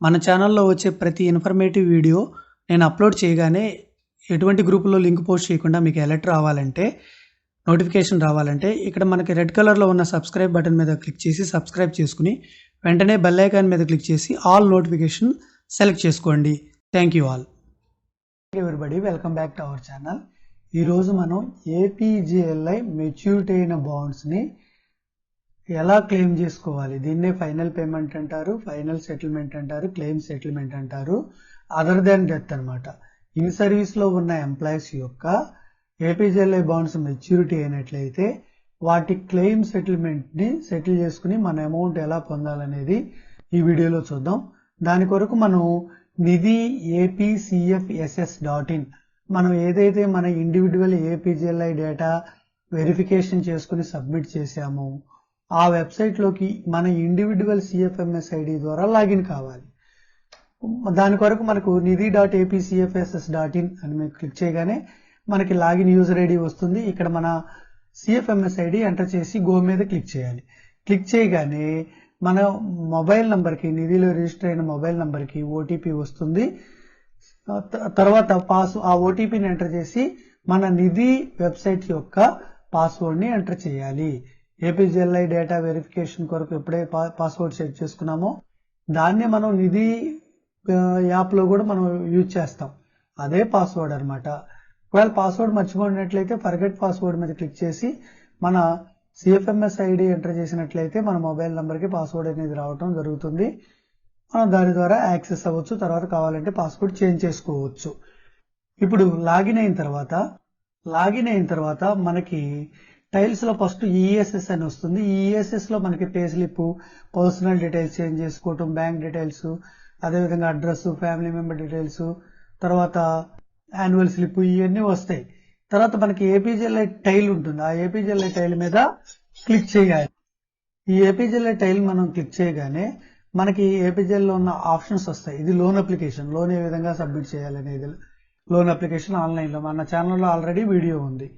మన ఛానల్లో వచ్చే ప్రతి ఇన్ఫర్మేటివ్ వీడియో నేను అప్లోడ్ చేయగానే ఎటువంటి గ్రూపులో లింక్ పోస్ట్ చేయకుండా మీకు అలర్ట్ రావాలంటే, నోటిఫికేషన్ రావాలంటే ఇక్కడ మనకి రెడ్ కలర్లో ఉన్న సబ్స్క్రైబ్ బటన్ మీద క్లిక్ చేసి సబ్స్క్రైబ్ చేసుకుని వెంటనే బెల్ ఐకాన్ మీద క్లిక్ చేసి ఆల్ నోటిఫికేషన్ సెలెక్ట్ చేసుకోండి. Thank you all. Everybody, welcome back to our channel. ఈరోజు మనం ఏపీజేఎల్ఐ మెచ్యూరిటీ అయిన బాండ్స్ని ఎలా క్లెయిమ్ చేసుకోవాలి, దీన్నే ఫైనల్ పేమెంట్ అంటారు, ఫైనల్ సెటిల్మెంట్ అంటారు, క్లెయిమ్ సెటిల్మెంట్ అంటారు. అదర్ దాన్ డెత్ అనమాట. ఇన్ సర్వీస్లో ఉన్న ఎంప్లాయీస్ యొక్క ఏపీజేఎల్ఐ బాండ్స్ మెచ్యూరిటీ అయినట్లయితే వాటి క్లెయిమ్ సెటిల్మెంట్ని సెటిల్ చేసుకుని మన అమౌంట్ ఎలా పొందాలనేది ఈ వీడియోలో చూద్దాం. దాని కొరకు మనం నిధి apcfss.in మనం ఏదైతే మన ఇండివిజువల్ ఏపీజేఎల్ఐ డేటా వెరిఫికేషన్ చేసుకుని సబ్మిట్ చేశామో ఆ వెబ్సైట్లోకి మన ఇండివిజువల్ సిఎఫ్ఎంఎస్ ఐడి ద్వారా లాగిన్ కావాలి. దాని కొరకు మనకు నిధి.apcfss.in అని మీరు క్లిక్ చేయగానే మనకి లాగిన్ యూజర్ ఐడి వస్తుంది. ఇక్కడ మన సిఎఫ్ఎంఎస్ ఐడి ఎంటర్ చేసి గో మీద క్లిక్ చేయాలి. క్లిక్ చేయగానే మన మొబైల్ నంబర్కి, నిధిలో రిజిస్టర్ అయిన మొబైల్ నంబర్కి ఓటీపీ వస్తుంది. తర్వాత ఆ ఓటీపీని ఎంటర్ చేసి మన నిధి వెబ్సైట్ యొక్క పాస్వర్డ్ని ఎంటర్ చేయాలి. ఏపీజేఎల్ఐ డేటా వెరిఫికేషన్ కొరకు ఎప్పుడే పాస్వర్డ్ సెట్ చేసుకున్నామో దాన్నే మనం నిధి యాప్లో కూడా మనం యూజ్ చేస్తాం. అదే పాస్వర్డ్ అనమాట. ఒకవేళ పాస్వర్డ్ మర్చిపోయినట్లయితే ఫర్గెట్ పాస్వర్డ్ మీద క్లిక్ చేసి మన సిఎఫ్ఎంఎస్ ఐడి ఎంటర్ చేసినట్లయితే మన మొబైల్ నెంబర్కి పాస్వర్డ్ అనేది రావడం జరుగుతుంది. మనం దాని ద్వారా యాక్సెస్ అవ్వచ్చు. తర్వాత కావాలంటే పాస్వర్డ్ చేంజ్ చేసుకోవచ్చు. ఇప్పుడు లాగిన్ అయిన తర్వాత మనకి టైల్స్ లో ఫస్ట్ ఈఎస్ఎస్ అని వస్తుంది. ఈ ఈఎస్ఎస్ లో మనకి pay slip, personal details change చేసుకోవటం, బ్యాంక్ డీటెయిల్స్, అదేవిధంగా అడ్రస్, ఫ్యామిలీ మెంబర్ డీటెయిల్స్, తర్వాత యాన్యువల్ స్లిప్, ఇవన్నీ వస్తాయి. తర్వాత మనకి ఏపీజేఎల్ఐ టైల్ ఉంటుంది. ఆ ఏపీజేఎల్ఐ టైల్ మీద క్లిక్ చేయాలి. ఈ ఏపీజేఎల్ఐ టైల్ మనం క్లిక్ చేయగానే మనకి ఏపీజేఎల్లో ఉన్న ఆప్షన్స్ వస్తాయి. ఇది లోన్ అప్లికేషన్, లోన్ ఏ విధంగా సబ్మిట్ చేయాలనేది లోన్ అప్లికేషన్ ఆన్లైన్లో మన ఛానల్లో ఆల్రెడీ వీడియో ఉంది.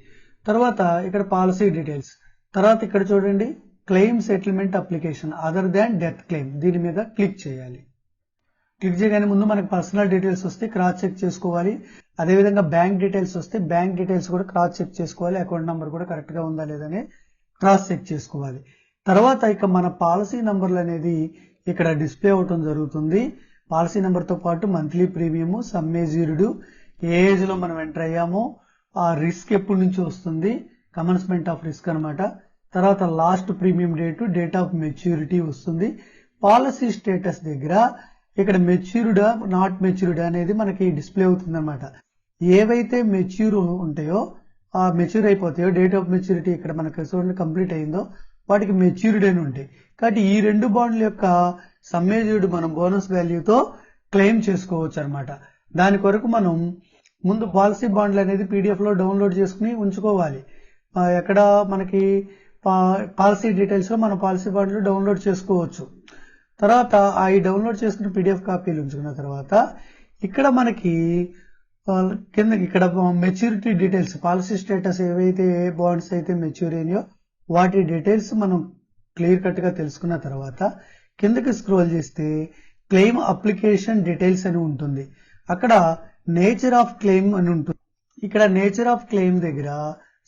తర్వాత ఇక్కడ పాలసీ డీటెయిల్స్, తర్వాత ఇక్కడ చూడండి claim settlement application other than death claim, దీని మీద క్లిక్ చేయాలి. క్లిక్ చేయగానే ముందు మనకి పర్సనల్ డీటెయిల్స్ వస్తే క్రాస్ చెక్ చేసుకోవాలి. అదేవిధంగా బ్యాంక్ డీటెయిల్స్ వస్తే బ్యాంక్ డీటెయిల్స్ కూడా క్రాస్ చెక్ చేసుకోవాలి. అకౌంట్ నెంబర్ కూడా కరెక్ట్ గా ఉందా లేదని క్రాస్ చెక్ చేసుకోవాలి. తర్వాత ఇక మన పాలసీ నంబర్లు అనేది ఇక్కడ డిస్ప్లే అవటం జరుగుతుంది. పాలసీ నెంబర్తో పాటు మంత్లీ ప్రీమియము, సమ్మేజ్యూర్డ్, ఏ ఏజ్ లో మనం ఎంటర్ అయ్యామో, ఆ రిస్క్ ఎప్పటి నుంచి వస్తుంది, కమెన్స్మెంట్ ఆఫ్ రిస్క్ అనమాట. తర్వాత last premium date of maturity వస్తుంది. పాలసీ స్టేటస్ దగ్గర ఇక్కడ మెచ్యూర్డా నాట్ మెచ్యూర్డా అనేది మనకి డిస్ప్లే అవుతుంది అనమాట. ఏవైతే మెచ్యూర్ ఉంటాయో, ఆ మెచ్యూర్ అయిపోతాయో, డేట్ ఆఫ్ మెచ్యూరిటీ ఇక్కడ మనకి చూడండి కంప్లీట్ అయిందో వాటికి మెచ్యూర్డ్ అని ఉంటాయి. కాబట్టి ఈ రెండు బాండ్ల యొక్క సమ్మేజ్యూర్డ్ మనం బోనస్ వాల్యూతో క్లెయిమ్ చేసుకోవచ్చు అనమాట. దాని కొరకు మనం ముందు పాలసీ బాండ్లు అనేది పీడిఎఫ్ లో డౌన్లోడ్ చేసుకుని ఉంచుకోవాలి. ఎక్కడ మనకి పాలసీ డీటెయిల్స్ లో మన పాలసీ బాండ్లు డౌన్లోడ్ చేసుకోవచ్చు. తర్వాత ఈ డౌన్లోడ్ చేసుకున్న పీడిఎఫ్ కాపీలు ఉంచుకున్న తర్వాత ఇక్కడ మనకి కిందకి ఇక్కడ మెచ్యూరిటీ డీటెయిల్స్, పాలసీ స్టేటస్ ఏవైతే ఏ బాండ్స్ అయితే మెచ్యూర్ అయినాయో వాటి డీటెయిల్స్ మనం క్లియర్ కట్ గా తెలుసుకున్న తర్వాత కిందకి స్క్రోల్ చేస్తే క్లెయిమ్ అప్లికేషన్ డీటెయిల్స్ అని ఉంటుంది. అక్కడ నేచర్ ఆఫ్ క్లెయిమ్ అని ఉంటుంది. ఇక్కడ నేచర్ ఆఫ్ క్లెయిమ్ దగ్గర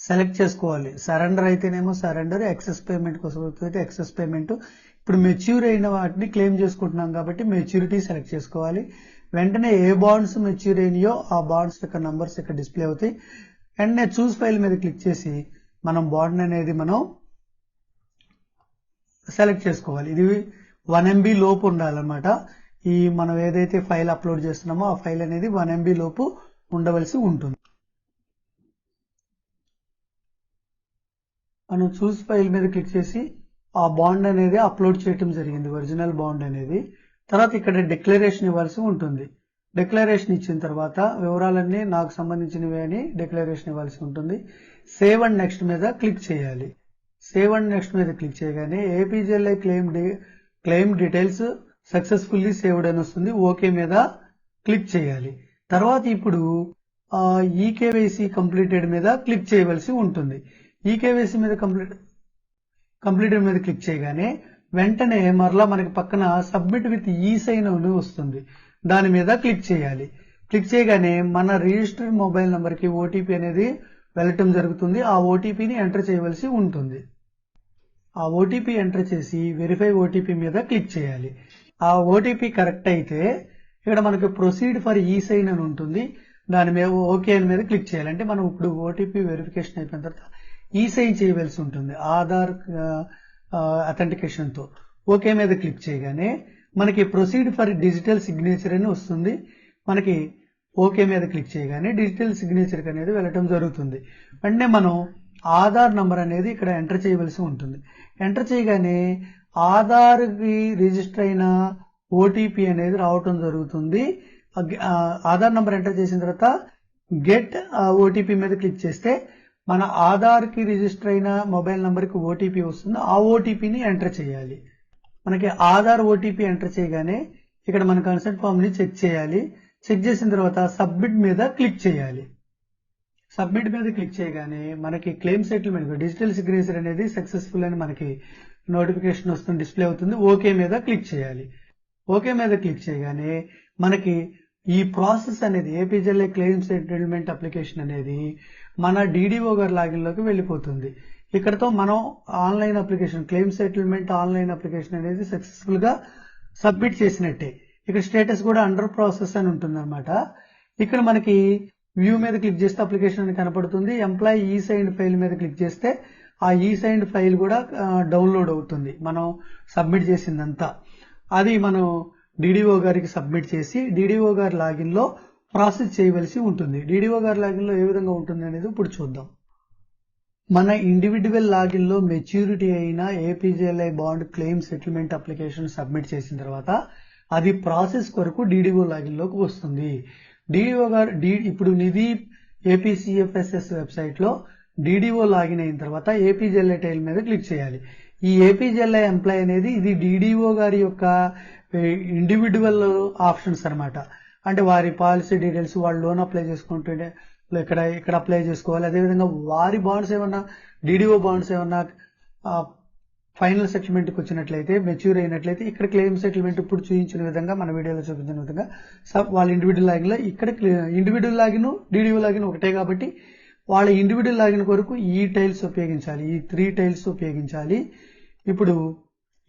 సెలెక్ట్ చేసుకోవాలి. సరెండర్ అయితేనేమో సరెండర్, ఎక్సెస్ పేమెంట్ కోసం అయితే ఎక్సెస్ పేమెంట్. ఇప్పుడు మెచ్యూర్ అయిన వాటిని క్లెయిమ్ చేసుకుంటున్నాం కాబట్టి మెచ్యూరిటీ సెలెక్ట్ చేసుకోవాలి. వెంటనే ఏ బాండ్స్ మెచ్యూర్ అయినాయో ఆ బాండ్స్ యొక్క నంబర్స్ ఇక్కడ డిస్ప్లే అవుతాయి. వెంటనే చూస్ ఫైల్ మీద క్లిక్ చేసి మనం బాండ్ అనేది మనం సెలెక్ట్ చేసుకోవాలి. ఇది 1 MB లోపు ఉండాలన్నమాట. ఈ మనం ఏదైతే ఫైల్ అప్లోడ్ చేస్తున్నామో ఆ ఫైల్ అనేది 1 MB లోపు ఉండవలసి ఉంటుంది. మనం చూస్ ఫైల్ మీద క్లిక్ చేసి ఆ బాండ్ అనేది అప్లోడ్ చేయటం జరిగింది, ఒరిజినల్ బాండ్ అనేది. తర్వాత ఇక్కడ డిక్లరేషన్ ఇవ్వాల్సి ఉంటుంది. డిక్లరేషన్ ఇచ్చిన తర్వాత వివరాలన్నీ నాకు సంబంధించినవి అని డిక్లరేషన్ ఇవ్వాల్సి ఉంటుంది. సేవ్ అండ్ నెక్స్ట్ మీద క్లిక్ చేయాలి. సేవ్ అండ్ నెక్స్ట్ మీద క్లిక్ చేయగానే APGLI claim details successfully saved అని వస్తుంది. ఓకే మీద క్లిక్ చేయాలి. తర్వాత ఇప్పుడు ఈకేవైసీ కంప్లీటెడ్ మీద క్లిక్ చేయవలసి ఉంటుంది. ఈకేవైసీ మీద కంప్లీటెడ్ మీద క్లిక్ చేయగానే వెంటనే మరలా మనకి పక్కన సబ్మిట్ విత్ ఈ సైన్ అని వస్తుంది. దాని మీద క్లిక్ చేయాలి. క్లిక్ చేయగానే మన రిజిస్టర్డ్ మొబైల్ నంబర్కి ఓటీపీ అనేది వెళ్ళటం జరుగుతుంది. ఆ ఓటీపీని ఎంటర్ చేయవలసి ఉంటుంది. ఆ ఓటీపీ ఎంటర్ చేసి వెరిఫై ఓటీపీ మీద క్లిక్ చేయాలి. ఆ ఓటీపీ కరెక్ట్ అయితే ఇక్కడ మనకి ప్రొసీడ్ ఫర్ ఈ సైన్ అని ఉంటుంది. దాని మీద ఓకే అని మీద క్లిక్ చేయాలి. అంటే మనం ఇప్పుడు ఓటీపీ వెరిఫికేషన్ అయిపోయిన తర్వాత ఈ సైన్ చేయవలసి ఉంటుంది ఆధార్ అథెంటికేషన్ తో. ఓకే మీద క్లిక్ చేయగానే మనకి ప్రొసీడ్ ఫర్ డిజిటల్ సిగ్నేచర్ అని వస్తుంది. మనకి ఓకే మీద క్లిక్ చేయగానే డిజిటల్ సిగ్నేచర్ అనేది వెళ్ళటం జరుగుతుంది. వెంటనే మనం ఆధార్ నంబర్ అనేది ఇక్కడ ఎంటర్ చేయవలసి ఉంటుంది. ఎంటర్ చేయగానే ఆధార్కి రిజిస్టర్ అయిన ఓటీపీ అనేది రావటం జరుగుతుంది. ఆధార్ నంబర్ ఎంటర్ చేసిన తర్వాత గెట్ ఓటీపీ మీద క్లిక్ చేస్తే మన ఆధార్కి రిజిస్టర్ అయిన మొబైల్ నంబర్కి ఓటీపీ వస్తుంది. ఆ ఓటీపీని ఎంటర్ చేయాలి. మనకి ఆధార్ ఓటీపీ ఎంటర్ చేయగానే ఇక్కడ మన కన్సెంట్ ఫామ్ ని చెక్ చేయాలి. చెక్ చేసిన తర్వాత సబ్మిట్ మీద క్లిక్ చేయాలి. సబ్మిట్ మీద క్లిక్ చేయగానే మనకి క్లెయిమ్ సెటిల్మెంట్ డిజిటల్ సిగ్నేచర్ అనేది సక్సెస్ఫుల్ అని మనకి నోటిఫికేషన్ వస్తుంది, డిస్ప్లే అవుతుంది. ఓకే మీద క్లిక్ చేయాలి. ఓకే మీద క్లిక్ చేయగానే మనకి ఈ ప్రాసెస్ అనేది ఏపీజీఎల్ఐ క్లెయిమ్ సెటిల్మెంట్ అప్లికేషన్ అనేది మన డిడిఓ గారి లాగిన్ లోకి వెళ్ళిపోతుంది. ఇక్కడతో మనం online application claim settlement online application అనేది సక్సెస్ఫుల్ గా సబ్మిట్ చేసినట్టే. ఇక్కడ స్టేటస్ కూడా అండర్ ప్రాసెస్ అని ఉంటుంది అనమాట. ఇక్కడ మనకి వ్యూ మీద క్లిక్ చేస్తే అప్లికేషన్ అని కనపడుతుంది. ఎంప్లాయీ ఈ సైన్ ఫైల్ మీద క్లిక్ చేస్తే ఆ ఈ సైన్ ఫైల్ కూడా డౌన్లోడ్ అవుతుంది. మనం సబ్మిట్ చేసిందంతా అది మనం డిడిఓ గారికి సబ్మిట్ చేసి డిడిఓ గారి లాగిన్ లో ప్రాసెస్ చేయవలసి ఉంటుంది. డిడిఓ గారి లాగిన్ లో ఏ విధంగా ఉంటుంది అనేది ఇప్పుడు చూద్దాం. మన ఇండివిడ్యువల్ లాగిన్ లో మెచ్యూరిటీ అయిన APGLI bond claim settlement application submit చేసిన తర్వాత అది ప్రాసెస్ కొరకు డిడిఓ లాగిన్ లోకి వస్తుంది. డిడిఓ గారు ఇప్పుడు నిధి ఏపీసీఎఫ్ఎస్ఎస్ వెబ్సైట్ లో డిడిఓ లాగిన్ అయిన తర్వాత ఏపీజీఎల్ఐ టైల్ మీద క్లిక్ చేయాలి. ఈ ఏపీజీఎల్ఐ ఎంప్లాయ్ అనేది ఇది డిడిఓ గారి యొక్క ఇండివిడ్యువల్ ఆప్షన్స్ అన్నమాట. అంటే వారి పాలసీ డీటెయిల్స్, వాళ్ళు లోన్ అప్లై చేసుకుంటుంటే ఇక్కడ అప్లై చేసుకోవాలి. అదేవిధంగా వారి బాండ్స్ ఏమన్నా డిడిఓ బాండ్స్ ఏమన్నా ఫైనల్ సెటిల్మెంట్ కి వచ్చినట్లయితే మెచ్యూర్ అయినట్లయితే ఇక్కడ క్లెయిమ్ సెటిల్మెంట్ ఇప్పుడు చూపించిన విధంగా మన వీడియోలో చూపించిన విధంగా వాళ్ళ ఇండివిడ్యువల్ లాగిన్ లో ఇక్కడ ఇండివిడ్యువల్ లాగిన్ డిడిఓ లాగిన్ ఒకటే కాబట్టి వాళ్ళ ఇండివిడ్యువల్ లాగిన్ కొరకు ఈ టైల్స్ ఉపయోగించాలి. ఈ 3 టైల్స్ ఉపయోగించాలి. ఇప్పుడు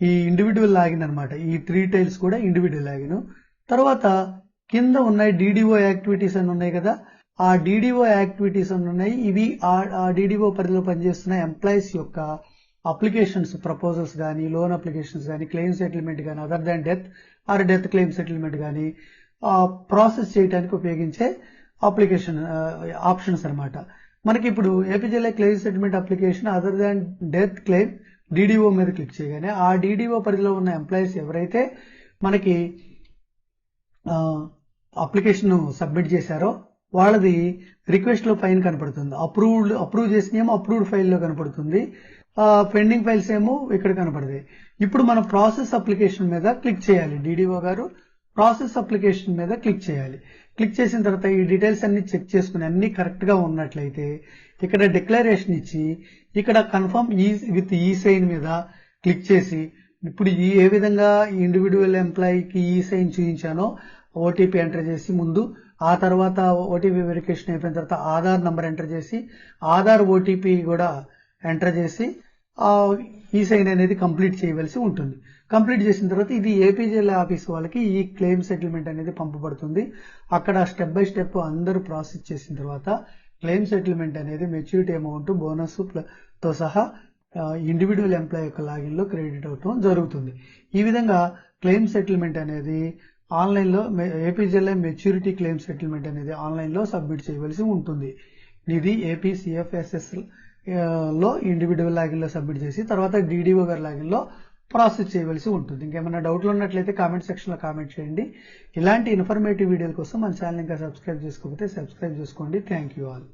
ఈ ఇండివిడ్యువల్ లాగిన్ అన్నమాట. ఈ 3 టైల్స్ కూడా ఇండివిడ్యువల్ లాగిన్. తర్వాత కింద ఉన్నాయి డిడిఓ యాక్టివిటీస్ అని ఉన్నాయి కదా, ఆ డిడిఓ యాక్టివిటీస్ అని ఉన్నాయి. ఇవి ఆ డిడిఓ పరిధిలో పనిచేస్తున్న ఎంప్లాయీస్ యొక్క అప్లికేషన్స్, ప్రపోజల్స్ కానీ, లోన్ అప్లికేషన్స్ కానీ, క్లెయిమ్ సెటిల్మెంట్ కానీ, other than death are death claim settlement కానీ ప్రాసెస్ చేయడానికి ఉపయోగించే అప్లికేషన్ ఆప్షన్స్ అన్నమాట. మనకి ఇప్పుడు APGLI claim settlement application other than death claim DDO మీద క్లిక్ చేయగానే ఆ డిడిఓ పరిధిలో ఉన్న ఎంప్లాయీస్ ఎవరైతే మనకి అప్లికేషన్ సబ్మిట్ చేశారో వాళ్ళది రిక్వెస్ట్ లో పైన కనపడుతుంది. అప్రూవ్ చేసిన ఏమో అప్రూవ్డ్ ఫైల్లో కనపడుతుంది. పెండింగ్ ఫైల్స్ ఏమో ఇక్కడ కనపడతాయి. ఇప్పుడు మనం ప్రాసెస్ అప్లికేషన్ మీద క్లిక్ చేయాలి. డిడిఓ గారు ప్రాసెస్ అప్లికేషన్ మీద క్లిక్ చేయాలి. క్లిక్ చేసిన తర్వాత ఈ డీటెయిల్స్ అన్ని చెక్ చేసుకుని అన్ని కరెక్ట్ గా ఉన్నట్లయితే ఇక్కడ డిక్లరేషన్ ఇచ్చి ఇక్కడ కన్ఫర్మ్ విత్ ఈ సైన్ మీద క్లిక్ చేసి ఇప్పుడు ఏ విధంగా ఇండివిడ్యువల్ ఎంప్లాయీకి ఈ సైన్ చూపించానో ఓటీపీ ఎంటర్ చేసి ముందు, ఆ తర్వాత ఓటీపీ వెరిఫికేషన్ అయిపోయిన తర్వాత ఆధార్ నంబర్ ఎంటర్ చేసి ఆధార్ ఓటీపీ కూడా ఎంటర్ చేసి ఈ సైన్ అనేది కంప్లీట్ చేయవలసి ఉంటుంది. కంప్లీట్ చేసిన తర్వాత ఇది ఏపీజీఎల్ఐ ఆఫీస్ వాళ్ళకి ఈ క్లెయిమ్ సెటిల్మెంట్ అనేది పంపబడుతుంది. అక్కడ స్టెప్ బై స్టెప్ అందరూ ప్రాసెస్ చేసిన తర్వాత క్లెయిమ్ సెటిల్మెంట్ అనేది మెచ్యూరిటీ అమౌంట్ బోనస్ తో సహా ఇండివిడ్యువల్ ఎంప్లాయ్ యొక్క లాగిన్ లో క్రెడిట్ అవటం జరుగుతుంది. ఈ విధంగా క్లెయిమ్ సెటిల్మెంట్ అనేది ఆన్లైన్ లో ఏపీజీఎల్ఐ మెచ్యూరిటీ క్లెయిమ్ సెటిల్మెంట్ అనేది ఆన్లైన్ లో సబ్మిట్ చేయవలసి ఉంటుంది. ఇది ఏపీసీఎఫ్ఎస్ఎస్ లో ఇండివిడ్యువల్ లాగిన్ లో సబ్మిట్ చేసి తర్వాత డిడిఓ గారి లాగిన్ లో ప్రాసెస్ చేయవలసి ఉంటుంది. ఇంకేమైనా డౌట్లు ఉన్నట్లయితే కామెంట్ సెక్షన్ లో కామెంట్ చేయండి. ఇలాంటి ఇన్ఫర్మేటివ్ వీడియోల కోసం మన ఛానల్ ఇంకా సబ్స్క్రైబ్ చేసుకోకపోతే సబ్స్క్రైబ్ చేసుకోండి. Thank you all.